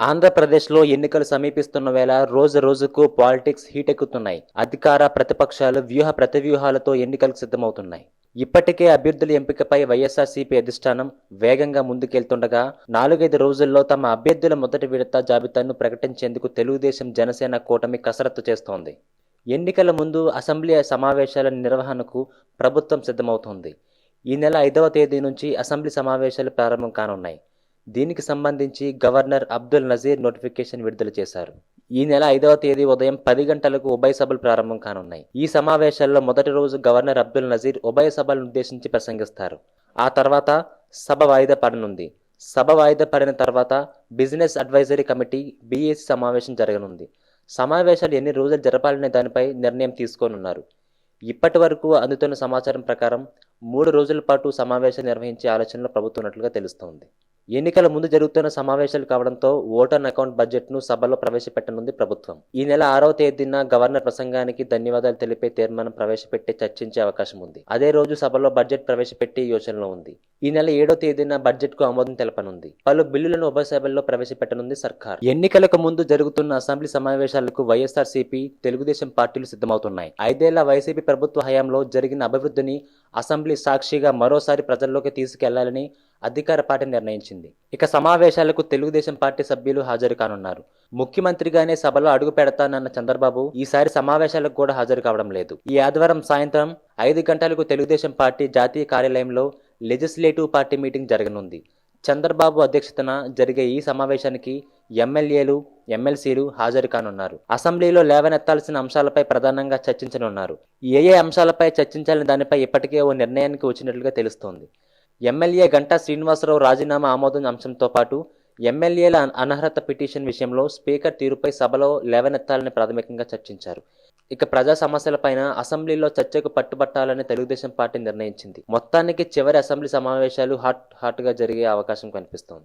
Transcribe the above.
ఆంధ్రప్రదేశ్లో ఎన్నికలు సమీపిస్తున్న వేళ రోజు రోజుకు పాలిటిక్స్ హీటెక్కుతున్నాయి. అధికార, ప్రతిపక్షాలు వ్యూహ ప్రతివ్యూహాలతో ఎన్నికలకు సిద్ధమవుతున్నాయి. ఇప్పటికే అభ్యర్థుల ఎంపికపై వైఎస్ఆర్సీపీ అధిష్టానం వేగంగా ముందుకెళ్తుండగా 4-5 రోజుల్లో తమ అభ్యర్థుల మొదటి విడత జాబితాను ప్రకటించేందుకు తెలుగుదేశం, జనసేన కూటమి కసరత్తు చేస్తోంది. ఎన్నికల ముందు అసెంబ్లీ సమావేశాల నిర్వహణకు ప్రభుత్వం సిద్ధమవుతోంది. ఈ నెల 5వ తేదీ నుంచి అసెంబ్లీ సమావేశాలు ప్రారంభం కానున్నాయి. దీనికి సంబంధించి గవర్నర్ అబ్దుల్ నజీర్ నోటిఫికేషన్ విడుదల చేశారు. ఈ నెల 5వ తేదీ ఉదయం 10 గంటలకు ఉభయ సభలు ప్రారంభం కానున్నాయి. ఈ సమావేశాల్లో మొదటి రోజు గవర్నర్ అబ్దుల్ నజీర్ ఉభయ సభలను ఉద్దేశించి ప్రసంగిస్తారు. ఆ తర్వాత సభ వాయిదా పడనుంది. సభ వాయిదా పడిన తర్వాత బిజినెస్ అడ్వైజరీ కమిటీ బీఏసీ సమావేశం జరగనుంది. సమావేశాలు ఎన్ని రోజులు జరపాలనే దానిపై నిర్ణయం తీసుకోనున్నారు. ఇప్పటి వరకు అందుతున్న సమాచారం ప్రకారం 3 రోజుల పాటు సమావేశాలు నిర్వహించే ఆలోచనలో ప్రభుత్వం ఉన్నట్లుగా తెలుస్తోంది. ఎన్నికల ముందు జరుగుతున్న సమావేశాలు కావడంతో ఓటర్ అకౌంట్ బడ్జెట్ను సభలో ప్రవేశపెట్టనుంది ప్రభుత్వం. ఈ నెల 6వ తేదీన గవర్నర్ ప్రసంగానికి ధన్యవాదాలు తెలిపే తీర్మానం ప్రవేశపెట్టి చర్చించే అవకాశం ఉంది. అదే రోజు సభలో బడ్జెట్ ప్రవేశపెట్టే యోచనలో ఉంది. ఈ నెల 7వ తేదీన బడ్జెట్కు ఆమోదం తెలపనుంది. పలు బిల్లులను ఉభయ సభల్లో ప్రవేశపెట్టనుంది సర్కార్. ఎన్నికలకు ముందు జరుగుతున్న అసెంబ్లీ సమావేశాలకు వైఎస్ఆర్సీపీ, తెలుగుదేశం పార్టీలు సిద్ధమవుతున్నాయి. 5 ఏళ్ల వైసీపీ ప్రభుత్వ హయాంలో జరిగిన అభివృద్ధిని అసెంబ్లీ సాక్షిగా మరోసారి ప్రజల్లోకి తీసుకెళ్లాలని అధికార పార్టీ నిర్ణయించింది. ఇక సమావేశాలకు తెలుగుదేశం పార్టీ సభ్యులు హాజరు కానున్నారు. ముఖ్యమంత్రిగానే సభలో అడుగు పెడతానన్న చంద్రబాబు ఈసారి సమావేశాలకు కూడా హాజరు కావడం లేదు. ఈ ఆదివారం సాయంత్రం 5 గంటలకు తెలుగుదేశం పార్టీ జాతీయ కార్యాలయంలో లెజిస్లేటివ్ పార్టీ మీటింగ్ జరగనుంది. చంద్రబాబు అధ్యక్షతన జరిగే ఈ సమావేశానికి ఎమ్మెల్యేలు, ఎమ్మెల్సీలు హాజరు కానున్నారు. అసెంబ్లీలో లేవనెత్తాల్సిన అంశాలపై ప్రధానంగా చర్చించనున్నారు. ఏ అంశాలపై చర్చించాలని దానిపై ఇప్పటికే ఓ నిర్ణయానికి వచ్చినట్లుగా తెలుస్తోంది. ఎమ్మెల్యే గంటా శ్రీనివాసరావు రాజీనామా ఆమోదం అంశంతో పాటు ఎమ్మెల్యేల అనర్హత పిటిషన్ విషయంలో స్పీకర్ తీరుపై సభలో లేవనెత్తాలని ప్రాథమికంగా చర్చించారు. ఇక ప్రజా సమస్యలపైన అసెంబ్లీలో చర్చకు పట్టుబట్టాలని తెలుగుదేశం పార్టీ నిర్ణయించింది. మొత్తానికి చివరి అసెంబ్లీ సమావేశాలు హాట్గా జరిగే అవకాశం కనిపిస్తోంది.